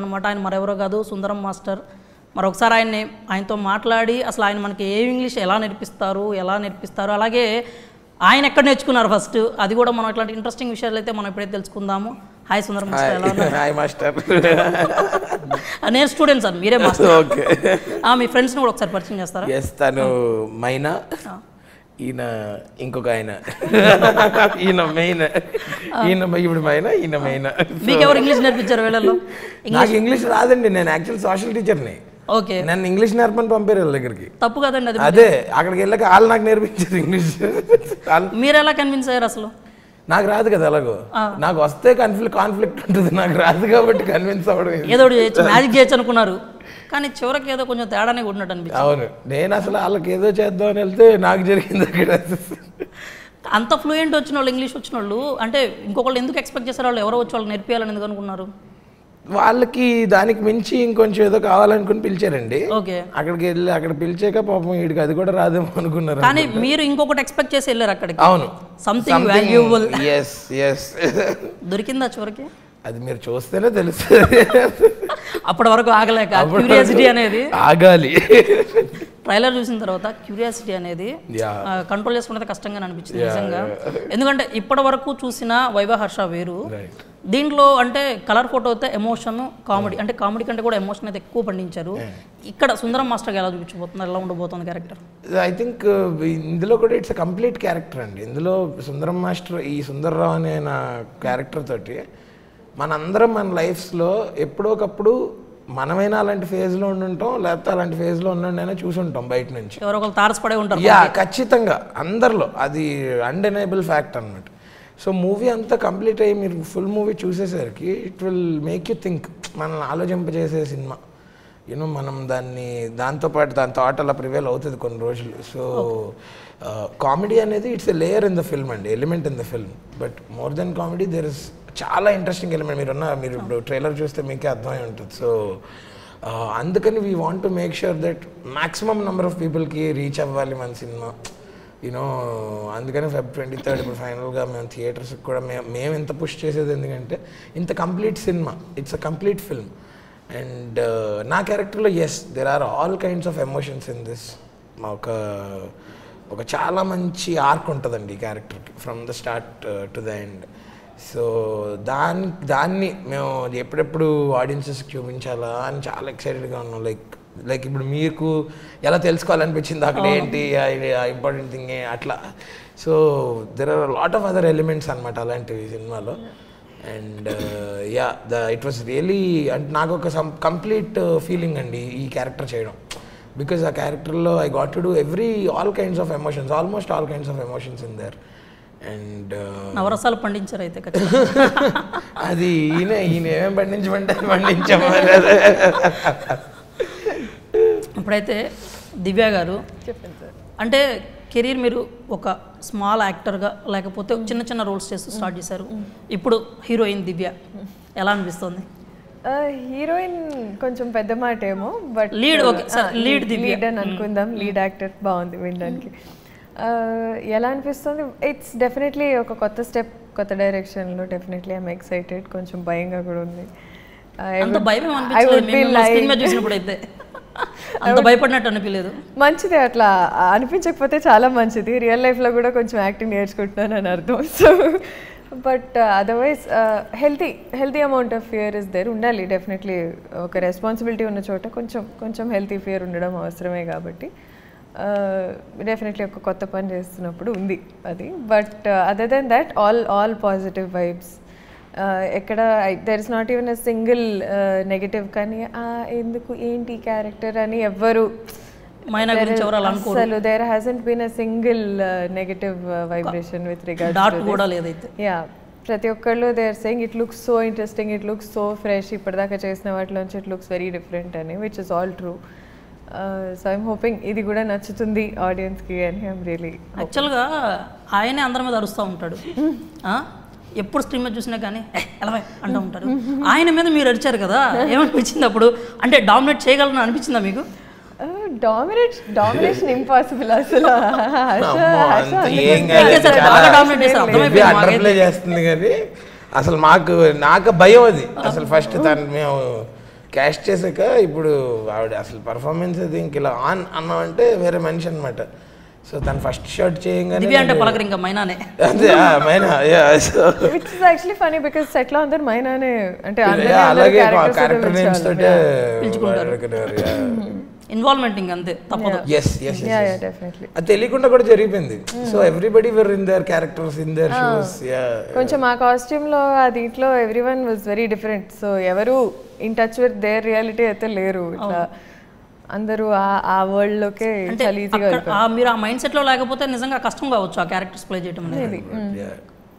అనమాట. ఆయన మరెవరో కాదు సుందరం మాస్టర్. మరొకసారి ఆయనతో మాట్లాడి అసలు ఆయన మనకి ఏ ఇంగ్లీష్ ఎలా నేర్పిస్తారు, అలాగే ఆయన ఎక్కడ నేర్చుకున్నారు ఫస్ట్, అది కూడా మనం ఇట్లాంటి ఇంట్రెస్టింగ్ విషయాలు అయితే మనం ఎప్పుడైతే తెలుసుకుందాము. హాయ్ సుందరం మాస్టర్, ఎలా ఉన్నారు? Hi master. నేను స్టూడెంట్ సార్, మీరే మాస్టర్. ఓకే, మీ ఫ్రెండ్స్ని కూడా ఒకసారి పరిచయం చేస్తారా? ఎస్, తను మైనా, ఈయన ఇంకొక ఆయన, ఈయన మెయిన్, ఈయన ఇప్పుడు మైనా, ఈయన మెయిన్. మీకు ఎవరు ఇంగ్లీష్ నేర్పించారు వీళ్ళలో? నాకు ఇంగ్లీష్ రాదండి, నేను యాక్చువల్ సోషల్ టీచర్ని. ఓకే, నన్ను ఇంగ్లీష్ నేర్పని పంపారు వాళ్ళ దగ్గరికి. తప్పు కదండి అది. అదే అక్కడికి వెళ్ళాక వాళ్ళు నాకు నేర్పించారు ఇంగ్లీష్. మీరు ఎలా కన్విన్స్ అయ్యారు అసలు? నాకు రాదు కదా, ఎలాగో నాకు వస్తే కాన్ఫ్లిక్ట్ ఉంటుంది, నాకు రాదు కాబట్టి కన్విన్స్ అవ్వడం. ఏదో మ్యాజిక్ చేయొచ్చు అనుకున్నారు, కానీ చివరికి ఏదో కొంచెం తేడానే కొట్టినట్టు అనిపించింది. అవును, నేను అసలు వాళ్ళకి ఏదో చేద్దామని వెళ్తే నాకు జరిగింది అక్కడ. అంత ఫ్లూయెంట్ వచ్చిన వాళ్ళు, ఇంగ్లీష్ వచ్చిన వాళ్ళు, అంటే ఇంకొకళ్ళు ఎందుకు ఎక్స్పెక్ట్ చేశారు? వాళ్ళు ఎవరో వచ్చి వాళ్ళు నేర్పియాలని ఎందుకు అనుకున్నారు? వాళ్ళకి దానికి మించి ఇంకొంచెం ఏదో కావాలనుకుని పిలిచారండి. ఓకే, అక్కడికి వెళ్ళి అక్కడ పిలిచాక పాపం వీడికి అది కూడా రాదేమో అనుకున్నారు. కానీ మీరు ఇంకొకటి ఎక్స్పెక్ట్ చేసి వెళ్ళారు అక్కడికి. అవును, సంథింగ్ వాల్యుబుల్. Yes yes. దొరికిందా చివరికి? అది మీరు చూస్తేనే తెలుస్తుంది. అప్పటి వరకు ఆగలేక క్యూరియాసిటీ అనేది ఆగాలి. ట్రైలర్ చూసిన తర్వాత క్యూరియాసిటీ అనేది కంట్రోల్ చేసుకునేది కష్టంగా అనిపించింది నిజంగా. ఎందుకంటే ఇప్పటి వరకు చూసిన వైవా హర్ష వేరు, దీంట్లో అంటే కలర్ ఫోటో అయితే ఎమోషన్, కామెడీ, అంటే కామెడీ కంటే కూడా ఎమోషన్ అయితే ఎక్కువ పండించారు. ఇక్కడ సుందరం మాస్టర్ ఎలా చూపించబోతున్నారు, ఎలా ఉండబోతుంది క్యారెక్టర్? ఐ థింక్ ఇందులో కూడా ఇట్స్ కంప్లీట్ క్యారెక్టర్ అండి. ఇందులో సుందరం మాస్టర్, ఈ సుందర్రావు అనే నా క్యారెక్టర్ తోటి మనందరం మన లైఫ్స్లో ఎప్పుడోకప్పుడు మనమైనా అలాంటి ఫేజ్లో ఉండుంటాం, లేకపోతే అలాంటి ఫేజ్లో ఉన్నైనా చూసి ఉంటాం బయట నుంచి. ఎవరో ఒకరు తారసపడే ఉంటారు. యా, ఖచ్చితంగా అందరిలో అది అన్డెనైబుల్ ఫ్యాక్ట్ అనమాట. సో మూవీ అంతా కంప్లీట్ అయ్యి మీరు ఫుల్ మూవీ చూసేసరికి it will make you think, మనల్ని ఆలోచింపజేసే సినిమా. యూనో మనం దాంతోపాటు దాని థాట్ అలా ప్రివేల్ అవుతుంది కొన్ని రోజులు. సో కామెడీ అనేది it's a layer in the film అండి, element in the film. But more than comedy there is చాలా ఇంట్రెస్టింగ్ ఎలిమెంట్. మీరు ఇప్పుడు ట్రైలర్ చూస్తే మీకే అర్థమై ఉంటుంది. సో అందుకని we want to make sure that maximum number of పీపుల్కి రీచ్ అవ్వాలి మన సినిమా. యూనో అందుకని Feb 23 ఇప్పుడు ఫైనల్గా మేము థియేటర్స్కి కూడా మేము ఇంత పుష్ చేసేది ఎందుకంటే ఇంత complete cinema, it's a complete film. And నా క్యారెక్టర్లో as there are all kinds of emotions in this. ఒక చాలా మంచి ఆర్క్ ఉంటుందండి ఈ క్యారెక్టర్కి from the start to the end. So దాన్ని మేము ఎప్పుడెప్పుడు ఆడియన్సెస్కి చూపించాలా అని చాలా ఎక్సైటెడ్గా ఉన్నాం. లైక్ ఇప్పుడు మీకు ఎలా తెలుసుకోవాలనిపించింది అక్కడ ఏంటి ఇంపార్టెంట్ థింగ్ అట్లా. So there are lot of other elements అనమాట అలాంటివి సినిమాలో. అండ్ ఇట్ వాస్ రియలీ, అంటే నాకు ఒక కంప్లీట్ ఫీలింగ్ అండి ఈ క్యారెక్టర్ చేయడం. బికాజ్ ఆ క్యారెక్టర్లో I got to do all kinds of emotions, almost all kinds of emotions in there. And నవరసాలు పండించారు అయితే. అది ఈయన ఏమేమి పండించాము. ఇప్పుడైతే దివ్య గారు చెప్పండి సార్, అంటే కెరీర్ మీరు ఒక స్మాల్ యాక్టర్గా లేకపోతే చిన్న చిన్న రోల్స్ చేస్తూ స్టార్ట్ చేశారు, ఇప్పుడు హీరోయిన్ దివ్య, ఎలా అనిపిస్తుంది? హీరోయిన్ కొంచెం పెద్ద మాట ఏమో, బట్ లీడ్ లీడ్ దివ్య అని అనుకుందాం. లీడ్ యాక్టర్ బాగుంది వినడానికి. ఎలా అనిపిస్తుంది? ఇట్స్ డెఫినెట్లీ ఒక కొత్త స్టెప్, కొత్త డైరెక్షన్లో. డెఫినెట్లీ ఐఎమ్ ఎక్సైటెడ్, కొంచెం భయంగా కూడా ఉంది. భయపడినట్టు అనిపించలేదు? మంచిది, అట్లా అనిపించకపోతే చాలా మంచిది. రియల్ లైఫ్లో కూడా కొంచెం యాక్టింగ్ నేర్చుకుంటున్నాను అని అర్థం. So but otherwise healthy amount of fear is there. ఉండాలి డెఫినెట్లీ. ఒక రెస్పాన్సిబిలిటీ ఉన్న చోట కొంచెం హెల్తీ ఫియర్ ఉండడం అవసరమే. కాబట్టి డెఫినెట్లీ ఒక కొత్త పని చేస్తున్నప్పుడు ఉంది అది. But other than that all positive vibes. ఎక్కడ there is not even a single negative. కానీ ఎందుకు ఏంటి క్యారెక్టర్ అని ఎవ్వరు అసలు there hasn't been a single negative vibration with regards to this. Yeah, ప్రతి ఒక్కళ్ళు they are saying it looks so interesting, it looks so fresh, ఇప్పటిదాకా చేసిన వాటిలోంచి ఇట్ లుక్స్ వెరీ డిఫరెంట్ అని, which is all true. So I'm hoping ఇది కూడా నచ్చుతుంది ఆడియన్స్కి అని. ఐఎమ్ రియలీ యాక్చువల్గా ఆయనే అందరి మీద అరుస్తూ ఉంటాడు. ఎప్పుడు స్క్రీన్ మీద చూసినా కానీ ఎలా అంటూ ఉంటారు. ఆయన మీద మీరు అరిచారు కదా, ఏమనిపించింది అప్పుడు? అంటే డామినేట్ చేయగలను అనిపించిందా మీకు? డామినేషన్ ఇంపాసిబుల్ అసలు. చేస్తుంది కానీ అసలు నాకు భయం అది. అసలు ఫస్ట్ మేము క్యాష్ చేసాక ఇప్పుడు ఆవిడ అసలు పర్ఫార్మెన్స్ అది ఇంక ఇలా ఆన్ అన్నామంటే వేరే మనిషి అనమాట. సో తను ఫస్ట్ షాట్ చేయగానే అంటే పలకరు ఇంకా మైనానే అదే Maina. Which is actually funny because set లో అందరు మైనానే అంటే అలాగే క్యారెక్టర్ నేమ్స్ తోటే ఇన్వాల్వ్మెంట్ ఇంక అంతే తప్పదు. అది తెలియకుండా కూడా జరిగిపోయింది. So everybody were in their characters in their shows. కొంచెం ఆ కాస్ట్యూమ్ లో ఆ దీంట్లో everyone was very different. So ఎవరు in touch with their reality అయితే లేరు. ఇట్లా అందరూ ఆ వరల్డ్ లోకే చాలా ఈజీగా మీరు ఆ మైండ్ సెట్ లో లేకపోతే నిజంగా కష్టం కావచ్చు ఆ క్యారెక్టర్స్ ప్లే చేయడం అనేది.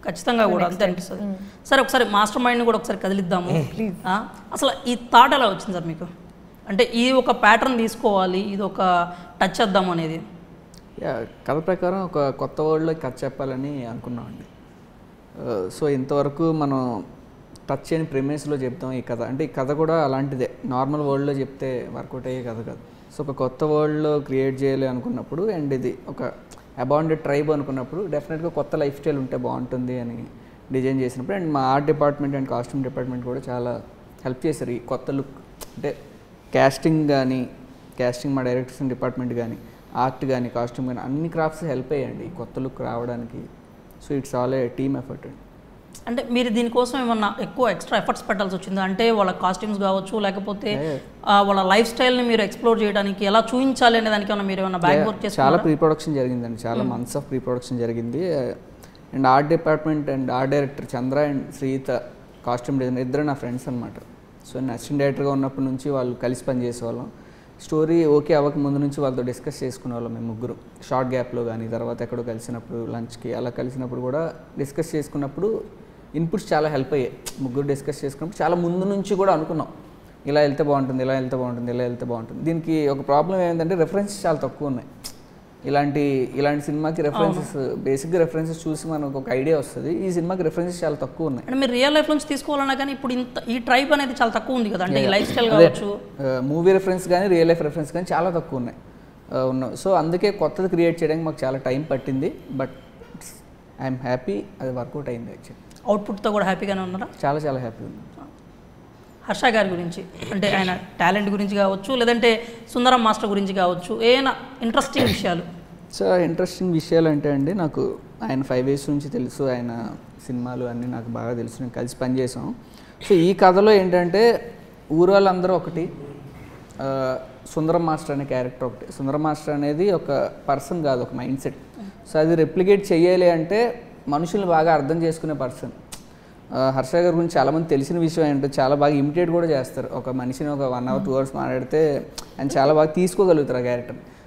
ఖచ్చితంగా కూడా అంతే అనిపిస్తుంది. సరే ఒకసారి మాస్టర్ మైండ్ కూడా ఒకసారి కదిలిద్దాము. అసలు ఈ థాట్ ఎలా వచ్చింది సార్ మీకు? అంటే ఇది ఒక ప్యాటర్న్ తీసుకోవాలి, ఇది ఒక టచ్ చేద్దాం అనేది. కథ ప్రకారం ఒక కొత్త వరల్డ్లో కథ చెప్పాలని అనుకున్నామండి. సో ఇంతవరకు మనం టచ్ చేయని ప్రెమిస్లో చెప్తాం ఈ కథ. అంటే ఈ కథ కూడా అలాంటిదే, నార్మల్ వరల్డ్లో చెప్తే వర్కౌట్ అయ్యే కథ కాదు. సో ఒక కొత్త వరల్డ్లో క్రియేట్ చేయాలి అనుకున్నప్పుడు, అండ్ ఇది ఒక అబాండెడ్ ట్రైబ్ అనుకున్నప్పుడు డెఫినెట్గా కొత్త లైఫ్ స్టైల్ ఉంటే బాగుంటుంది అని డిజైన్ చేసినప్పుడు, అండ్ మా art department and costume department కూడా చాలా హెల్ప్ చేశారు ఈ కొత్త లుక్. అంటే క్యాస్టింగ్ కానీ, క్యాస్టింగ్ మా డైరెక్షన్ డిపార్ట్మెంట్ కానీ, ఆర్ట్ కానీ, కాస్ట్యూమ్ కానీ అన్ని క్రాఫ్ట్స్ హెల్ప్ అయ్యండి ఈ కొత్త లుక్ రావడానికి. So it's all A team effort అండి. అంటే మీరు దీనికోసం ఏమన్నా ఎక్కువ ఎక్స్ట్రా ఎఫర్ట్స్ పెట్టాల్సి వచ్చిందా? అంటే వాళ్ళ కాస్ట్యూమ్స్ కావచ్చు, లేకపోతే వాళ్ళ లైఫ్ స్టైల్ని మీరు ఎక్స్ప్లోర్ చేయడానికి ఎలా చూపించాలి అనే దానికి ఏమన్నా మీరు ఏమన్నా బ్యాక్ వర్క్ చేసి? చాలా ప్రీ ప్రొడక్షన్ జరిగిందండి, చాలా మంత్స్ ఆఫ్ ప్రీ ప్రొడక్షన్ జరిగింది. And art department and art director Chandra and Sritha costume designer ఇద్దరు నా ఫ్రెండ్స్ అనమాట. సో నేను అసిస్టెంట్ డైరెక్టర్గా ఉన్నప్పటి నుంచి వాళ్ళు కలిసి పనిచేసేవాళ్ళం. స్టోరీ ఓకే అవ్వక ముందు నుంచి వాళ్ళతో డిస్కస్ చేసుకునేవాళ్ళం మేము ముగ్గురు. షార్ట్ గ్యాప్లో కానీ, తర్వాత ఎక్కడో కలిసినప్పుడు లంచ్కి అలా కలిసినప్పుడు కూడా డిస్కస్ చేసుకున్నప్పుడు ఇన్పుట్స్ చాలా హెల్ప్ అయ్యాయి. ముగ్గురు డిస్కస్ చేసుకున్నప్పుడు చాలా ముందు నుంచి కూడా అనుకున్నాం ఇలా వెళ్తే బాగుంటుంది, ఇలా వెళ్తే బాగుంటుంది, ఇలా వెళ్తే బాగుంటుంది. దీనికి ఒక ప్రాబ్లం ఏంటంటే రెఫరెన్సెస్ చాలా తక్కువ ఉన్నాయి. ఇలాంటి సినిమాకి రెఫరెన్సెస్, బేసిక్గా రెఫరెన్సెస్ చూసి మనకు ఒక ఐడియా వస్తుంది. ఈ సినిమాకి రెఫరెన్సెస్ చాలా తక్కువ ఉన్నాయి. అంటే మీరు రియల్ లైఫ్ నుంచి తీసుకోవాలన్నా కానీ ఇప్పుడు ఇంత ఈ ట్రైబ్ అనేది చాలా తక్కువ ఉంది కదా. అంటే ఈ లైఫ్ స్టైల్ కావచ్చు, మూవీ రెఫరెన్స్ కానీ రియల్ లైఫ్ రెఫరెన్స్ కానీ చాలా తక్కువ ఉన్నాయి. సో అందుకే కొత్తది క్రియేట్ చేయడానికి మాకు చాలా టైం పట్టింది. బట్ ఐఎమ్ హ్యాపీ, అది వర్కౌట్ అయింది. యాక్చువల్లీ అవుట్పుట్తో కూడా హ్యాపీగానే ఉన్నారా? చాలా చాలా హ్యాపీగా ఉన్నాను. హర్ష గారి గురించి అంటే ఆయన టాలెంట్ గురించి కావచ్చు, లేదంటే సుందరం మాస్టర్ గురించి కావచ్చు, ఏమైనా ఇంట్రెస్టింగ్ విషయాలు? సో ఇంట్రెస్టింగ్ విషయాలు అంటే అండి, నాకు ఆయన 5 years నుంచి తెలుసు, ఆయన సినిమాలు అన్నీ నాకు బాగా తెలుసు, నేను కలిసి పనిచేసాం. సో ఈ కథలో ఏంటంటే ఊరోళ్ళందరూ ఒకటి, సుందరం మాస్టర్ అనే క్యారెక్టర్ ఒకటి. సుందరం మాస్టర్ అనేది ఒక పర్సన్ కాదు, ఒక మైండ్ సెట్. సో అది రెప్లికేట్ చేయాలి అంటే మనుషుల్ని బాగా అర్థం చేసుకునే పర్సన్. హర్ష గారి గురించి చాలామంది తెలిసిన విషయం ఏంటంటే చాలా బాగా ఇమిటేట్ కూడా చేస్తారు. ఒక మనిషిని ఒక 1 hour 2 hours మాట్లాడితే ఆయన చాలా బాగా తీసుకోగలుగుతారు ఆ క్యారెక్టర్.